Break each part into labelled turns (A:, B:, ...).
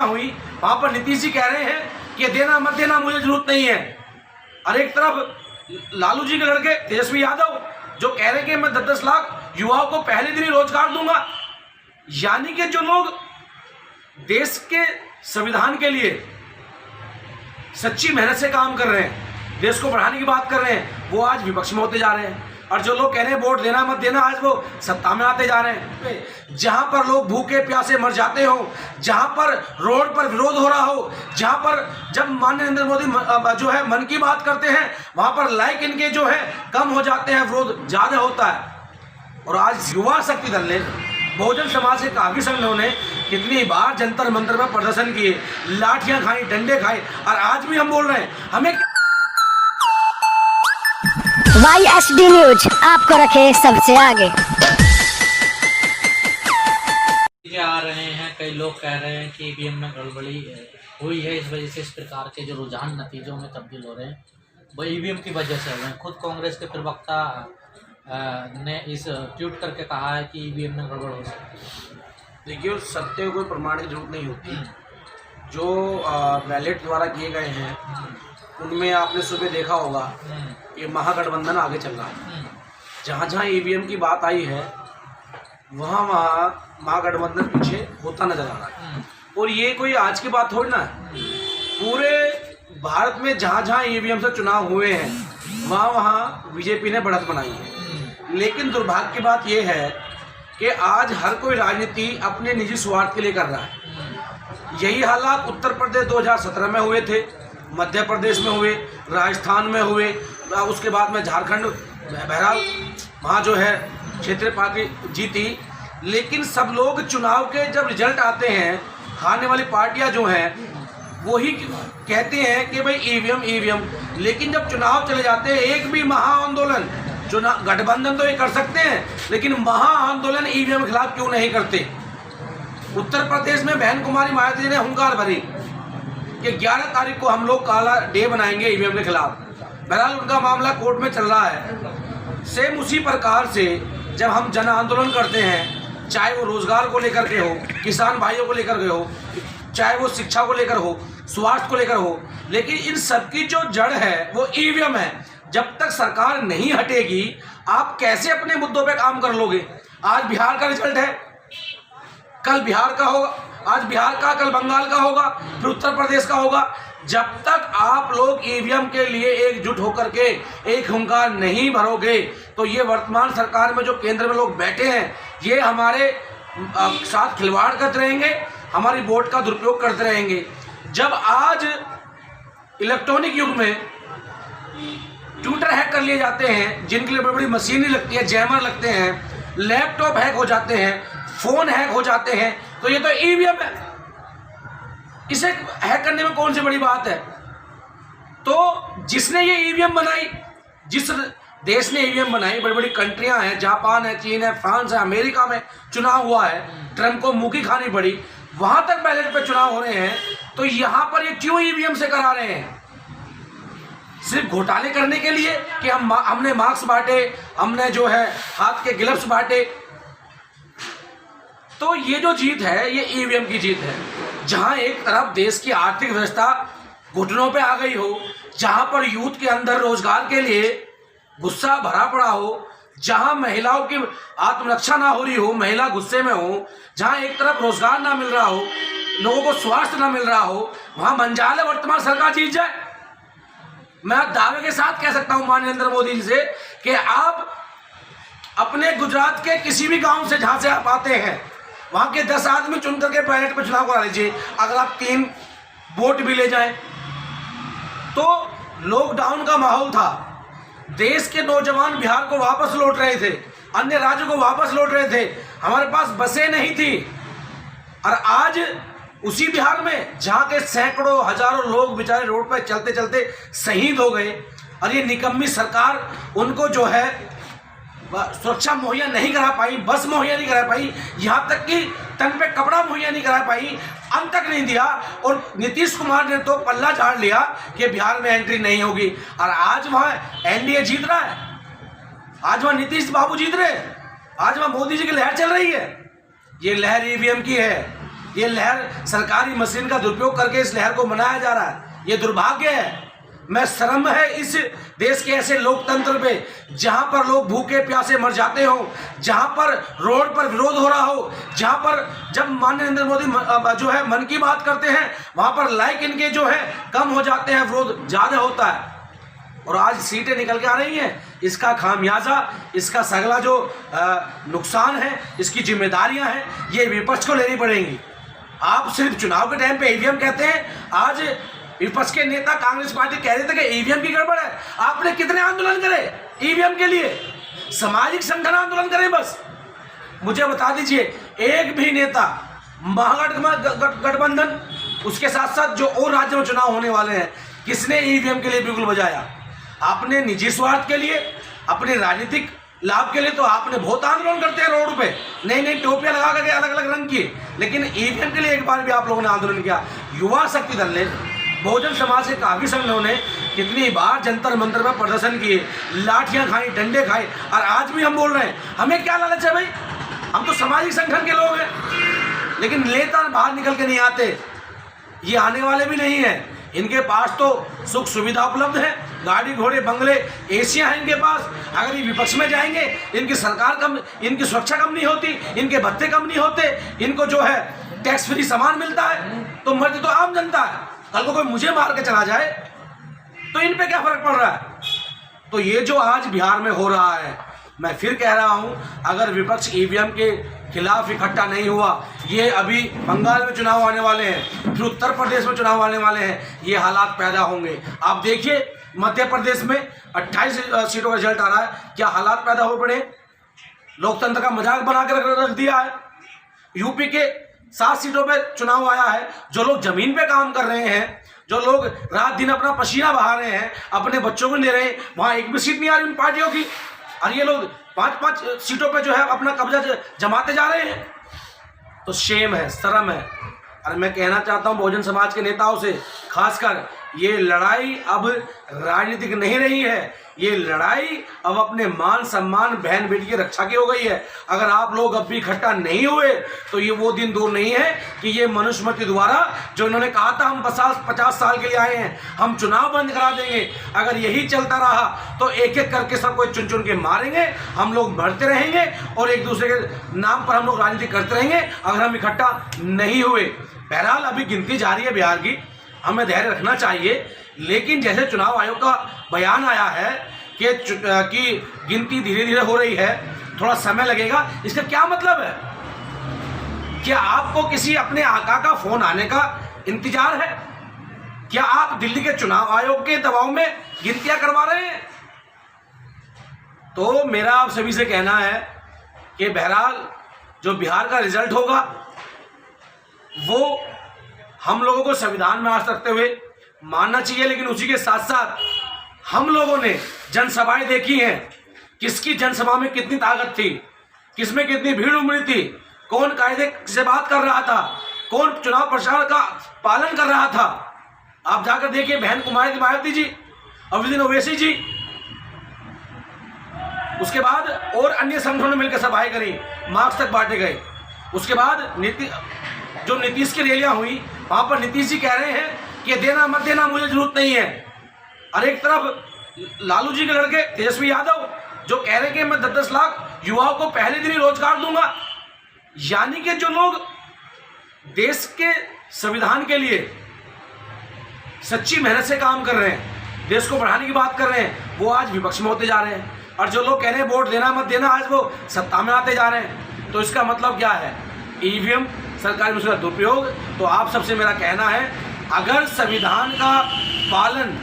A: हुई, वहां पर नीतीश जी कह रहे हैं कि देना मत देना मुझे जरूरत नहीं है। और एक तरफ लालू जी के लड़के तेजस्वी यादव जो कह रहे हैं कि मैं 10-10 लाख युवाओं को पहले दिन ही रोजगार दूंगा। यानी कि जो लोग देश के संविधान के लिए सच्ची मेहनत से काम कर रहे हैं, देश को बढ़ाने की बात कर रहे हैं, वो आज विपक्ष में होते जा रहे हैं। और जो लोग कह रहे हैं वोट देना मत देना, आज वो सत्ता में आते जा रहे हैं। जहां पर लोग भूखे प्यासे मर जाते हो, जहां पर रोड पर विरोध हो रहा हो, जहां पर जब माननीय नरेंद्र मोदी जो है मन की बात करते हैं, वहां पर लाइक इनके जो है कम हो जाते हैं, विरोध ज्यादा होता है। और आज युवा शक्ति दल ने, बहुजन समाज के काफी संगठनों ने कितनी बार जंतर मंतर में प्रदर्शन किए, लाठियां खाई, डंडे खाए, और आज भी हम बोल रहे हैं हमें
B: YSD न्यूज आपको रखे सबसे आगे।
C: आ रहे हैं, कई लोग कह रहे हैं कि ईवीएम में गड़बड़ी हुई है, इस वजह से इस प्रकार के जो रुझान नतीजों में तब्दील हो रहे हैं वो ईवीएम की वजह से हो रहे हैं। खुद कांग्रेस के प्रवक्ता ने इस ट्वीट करके कहा है कि ईवीएम में गड़बड़ हो सकती है।
A: देखिए, सत्य कोई प्रमाण की जरूरत नहीं होती। जो बैलेट द्वारा किए गए हैं उनमें आपने सुबह देखा होगा कि महागठबंधन आगे चल रहा है। जहाँ जहाँ ईवीएम की बात आई है वहाँ वहाँ महागठबंधन पीछे होता नजर आ रहा है। और ये कोई आज की बात थोड़ी ना है। पूरे भारत में जहाँ जहाँ ईवीएम से चुनाव हुए हैं वहाँ वहाँ बीजेपी ने बढ़त बनाई है। लेकिन दुर्भाग्य की बात यह है कि आज हर कोई राजनीति अपने निजी स्वार्थ के लिए कर रहा है। यही हालात उत्तर प्रदेश 2017 में हुए थे, मध्य प्रदेश में हुए, राजस्थान में हुए, उसके बाद में झारखंड, बहरहाल वहाँ जो है क्षेत्रीय पार्टी जीती। लेकिन सब लोग चुनाव के जब रिजल्ट आते हैं, हारने वाली पार्टियां जो हैं वही कहते हैं कि भाई ईवीएम ईवीएम, लेकिन जब चुनाव चले जाते हैं एक भी महाआंदोलन, चुनाव गठबंधन तो ये कर सकते हैं लेकिन महाआंदोलन ईवीएम के खिलाफ क्यों नहीं करते। उत्तर प्रदेश में बहन कुमारी मायावती ने हुंकार भरी कि 11 तारीख को हम लोग काला डे बनाएंगे ईवीएम के खिलाफ। बहरहाल उनका मामला कोर्ट में चल रहा है। सेम उसी प्रकार से जब हम जन आंदोलन करते हैं, चाहे वो रोजगार को लेकर के हो, किसान भाइयों को लेकर के हो, चाहे वो शिक्षा को लेकर हो, स्वास्थ्य को लेकर हो, लेकिन इन सबकी जो जड़ है वो ईवीएम है। जब तक सरकार नहीं हटेगी आप कैसे अपने मुद्दों पे काम कर लोगे। आज बिहार का रिजल्ट है, कल बिहार का होगा, आज बिहार का, कल बंगाल का होगा, फिर उत्तर प्रदेश का होगा। जब तक आप लोग ईवीएम के लिए एकजुट होकर के एक हुंकार नहीं भरोगे तो ये वर्तमान सरकार में जो केंद्र में लोग बैठे हैं ये हमारे साथ खिलवाड़ करते रहेंगे, हमारी वोट का दुरुपयोग करते रहेंगे। जब आज इलेक्ट्रॉनिक युग में ट्विटर हैक कर लिए जाते हैं, जिनके लिए बड़ी बड़ी मशीनें लगती है, जैमर लगते हैं, लैपटॉप हैक हो जाते हैं, फोन हैक हो जाते हैं, तो ये तो ईवीएम है। इसे हैक करने में कौन सी बड़ी बात है। तो जिसने ये ईवीएम बनाई, जिस देश ने ईवीएम बनाई, बड़ी बड़ी कंट्रियां हैं, जापान है, चीन है, फ्रांस है, अमेरिका में चुनाव हुआ है, ट्रंप को मुंह की खानी पड़ी, वहां तक बैलेट पे चुनाव हो रहे हैं, तो यहां पर ये क्यों ईवीएम से करा रहे हैं। सिर्फ घोटाले करने के लिए कि हमने मास्क बांटे, हमने जो है हाथ के ग्लव्स बांटे। तो ये जो जीत है ये ईवीएम की जीत है। जहां एक तरफ देश की आर्थिक व्यवस्था घुटनों पे आ गई हो, जहां पर यूथ के अंदर रोजगार के लिए गुस्सा भरा पड़ा हो, जहां महिलाओं की आत्मरक्षा ना हो रही हो, महिला गुस्से में हो, जहां एक तरफ रोजगार ना मिल रहा हो, लोगों को स्वास्थ्य ना मिल रहा हो, वहां मंजाल है वर्तमान सरकार जीत जाए। मैं दावे के साथ कह सकता हूं माननीय नरेंद्र मोदी जी से कि आप अपने गुजरात के किसी भी गांव से जहां से आप आते हैं वहां के 10 आदमी चुन करके बैलेट पे चुनाव करा लीजिए। अगर आप 3 वोट भी ले जाएं तो लॉकडाउन का माहौल था, देश के नौजवान बिहार को वापस लौट रहे थे, अन्य राज्यों को वापस लौट रहे थे, हमारे पास बसें नहीं थी। और आज उसी बिहार में जहां के सैकड़ों हजारों लोग बेचारे रोड पर चलते चलते शहीद हो गए और ये निकम्मी सरकार उनको जो है सुरक्षा मुहैया नहीं करा पाई, बस मुहैया नहीं करा पाई, यहाँ तक कि तन पे कपड़ा मुहैया नहीं करा पाई, अंत तक नहीं दिया। और नीतीश कुमार ने तो पल्ला झाड़ लिया कि बिहार में एंट्री नहीं होगी। और आज वहाँ एनडीए जीत रहा है, आज वहाँ नीतीश बाबू जीत रहे हैं, आज वहाँ मोदी जी की लहर चल रही है। ये लहर ईवीएम की है। ये लहर सरकारी मशीन का दुरुपयोग करके इस लहर को मनाया जा रहा है। ये दुर्भाग्य है। मैं शर्म है इस देश के ऐसे लोकतंत्र पे जहां पर लोग भूखे प्यासे मर जाते हो, जहां पर रोड पर विरोध हो रहा हो, जहां पर जब माननीय नरेंद्र मोदी जो है मन की बात करते हैं वहां पर लाइक इनके जो है कम हो जाते हैं, विरोध ज़्यादा होता है। और आज सीटें निकल के आ रही हैं। इसका खामियाजा, इसका सगला जो नुकसान है, इसकी जिम्मेदारियां हैं, ये विपक्ष को लेनी पड़ेंगी। आप सिर्फ चुनाव के टाइम पे ईवीएम कहते हैं। आज विपक्ष के नेता कांग्रेस पार्टी कह रहे थे कि ईवीएम की गड़बड़ है। आपने कितने आंदोलन करे ईवीएम के लिए? सामाजिक संगठन आंदोलन करें बस। मुझे बता दीजिए एक भी नेता महागठबंधन, उसके साथ साथ जो और राज्यों में चुनाव होने वाले हैं, किसने ईवीएम के लिए बिल्कुल बजाया? आपने निजी स्वार्थ के लिए, अपने राजनीतिक लाभ के लिए तो आपने बहुत आंदोलन करते हैं रोड पे, नई नई टोपियां लगा करके अलग अलग रंग की, लेकिन ईवीएम के लिए एक बार भी आप लोगों ने आंदोलन किया? युवा शक्ति दल ने, बहुजन समाज के काफ़ी संगठनों ने कितनी बार जंतर मंतर पर प्रदर्शन किए, लाठियां खाई, डंडे खाए, और आज भी हम बोल रहे हैं। हमें क्या लालच है भाई? हम तो सामाजिक संगठन के लोग हैं, लेकिन नेता बाहर निकल के नहीं आते। ये आने वाले भी नहीं हैं। इनके पास तो सुख सुविधा उपलब्ध है, गाड़ी घोड़े बंगले एसियां हैं इनके पास। अगर ये विपक्ष में जाएंगे, इनकी सरकार कम, इनकी सुरक्षा कम नहीं होती, इनके भत्ते कम नहीं होते, इनको जो है टैक्स फ्री सामान मिलता है, तो मर्जी तो आम जनता है। कल को कोई मुझे मार के चला जाए तो इन पे क्या फर्क पड़ रहा है? तो ये जो आज बिहार में हो रहा है, मैं फिर कह रहा हूं, अगर विपक्ष ईवीएम के खिलाफ इकट्ठा नहीं हुआ, ये अभी बंगाल में चुनाव आने वाले हैं, फिर उत्तर प्रदेश में चुनाव आने वाले हैं, ये हालात पैदा होंगे। आप देखिए मध्य प्रदेश में 28 सीटों का रिजल्ट आ रहा है, क्या हालात पैदा हो पड़े? लोकतंत्र का मजाक बना के रख दिया है। यूपी के 7 सीटों पे चुनाव आया है। जो लोग जमीन पे काम कर रहे हैं, जो लोग रात दिन अपना पसीना बहा रहे हैं, अपने बच्चों को ले रहे हैं, वहाँ एक भी सीट नहीं आ रही उन पार्टियों की, और ये लोग 5-5 सीटों पे जो है अपना कब्जा जमाते जा रहे हैं। तो शेम है, शर्म है। और मैं कहना चाहता हूँ बहुजन समाज के नेताओं से, खासकर ये लड़ाई अब राजनीतिक नहीं रही है, ये लड़ाई अब अपने मान सम्मान, बहन बेटी की रक्षा की हो गई है। अगर आप लोग अब भी इकट्ठा नहीं हुए तो ये वो दिन दूर नहीं है कि ये मनुस्मृति द्वारा जो इन्होंने कहा था हम 50 साल के लिए आए हैं, हम चुनाव बंद करा देंगे, अगर यही चलता रहा तो एक एक करके सबको चुन चुन के मारेंगे, हम लोग मरते रहेंगे और एक दूसरे के नाम पर हम लोग राजनीति करते रहेंगे अगर हम इकट्ठा नहीं हुए। बहरहाल अभी गिनती जारी है बिहार की, हमें धैर्य रखना चाहिए। लेकिन जैसे चुनाव आयोग का बयान आया है कि गिनती धीरे धीरे हो रही है, थोड़ा समय लगेगा, इसका क्या मतलब है? क्या आपको किसी अपने आका का फोन आने का इंतजार है? क्या आप दिल्ली के चुनाव आयोग के दबाव में गिनतियां करवा रहे हैं? तो मेरा आप सभी से कहना है कि बहरहाल जो बिहार का रिजल्ट होगा वो हम लोगों को संविधान में आस्था रखते हुए मानना चाहिए, लेकिन उसी के साथ साथ हम लोगों ने जनसभाएं देखी हैं, किसकी जनसभा में कितनी ताकत थी, किसमें कितनी भीड़ उमड़ी थी, कौन कायदे से बात कर रहा था, कौन चुनाव प्रचार का पालन कर रहा था। आप जाकर देखिए बहन कुमारी मायावती जी, अविदिन ओवैसी जी, उसके बाद और अन्य संगठनों ने मिलकर सभाएं करी, मार्क्स तक बांटे गए। उसके बाद नीतीश की रैलियां हुई, वहां पर नीतीश जी कह रहे हैं कि देना मत देना मुझे जरूरत नहीं है, और एक तरफ लालू जी के लड़के तेजस्वी यादव जो कह रहे हैं कि मैं 10-10 लाख युवाओं को पहले दिन ही रोजगार दूंगा। यानी कि जो लोग देश के संविधान के लिए सच्ची मेहनत से काम कर रहे हैं, देश को बढ़ाने की बात कर रहे हैं, वो आज विपक्ष में होते जा रहे हैं, और जो लोग कह रहे हैं वोट देना मत देना, आज वो सत्ता में आते जा रहे हैं। तो इसका मतलब क्या है? ईवीएम सरकारी मशीन का दुरुपयोग। तो आप सबसे मेरा कहना है, अगर संविधान का पालन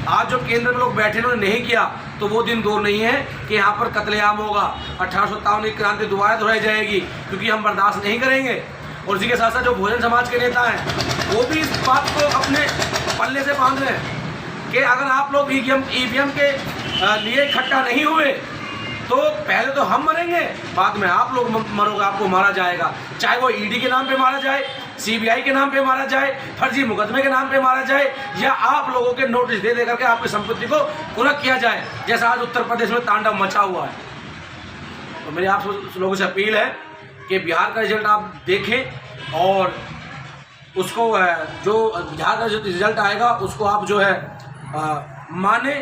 A: आज जो केंद्र में लोग बैठे उन्होंने नहीं किया तो वो दिन दूर नहीं है कि यहाँ पर कत्लेआम होगा, 1857 की क्रांति दोबारा दोहराई जाएगी, क्योंकि हम बर्दाश्त नहीं करेंगे। और इसी के साथ साथ जो बहुजन समाज के नेता हैं वो भी इस बात को अपने पल्ले से बांध रहे हैं कि अगर आप लोग ईवीएम के लिए इकट्ठा नहीं हुए तो पहले तो हम मरेंगे, बाद में आप लोग मरोगे, आपको मारा जाएगा। चाहे वो ईडी के नाम पे मारा जाए, सीबीआई के नाम पे मारा जाए, फर्जी मुकदमे के नाम पे मारा जाए, या आप लोगों के नोटिस दे करके आपकी संपत्ति को कुर्क किया जाए, जैसा आज उत्तर प्रदेश में तांडव मचा हुआ है। तो मेरी आप लोगों से अपील है कि बिहार का रिजल्ट आप देखें, और उसको जो यहाँ का जो रिजल्ट आएगा उसको आप जो है माने,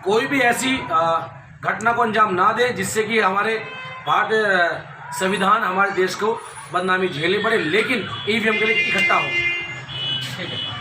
A: कोई भी ऐसी घटना को अंजाम ना दे जिससे कि हमारे भारतीय संविधान, हमारे देश को बदनामी झेलनी पड़े, लेकिन ईवीएम के लिए इकट्ठा हो।
C: ठीक है।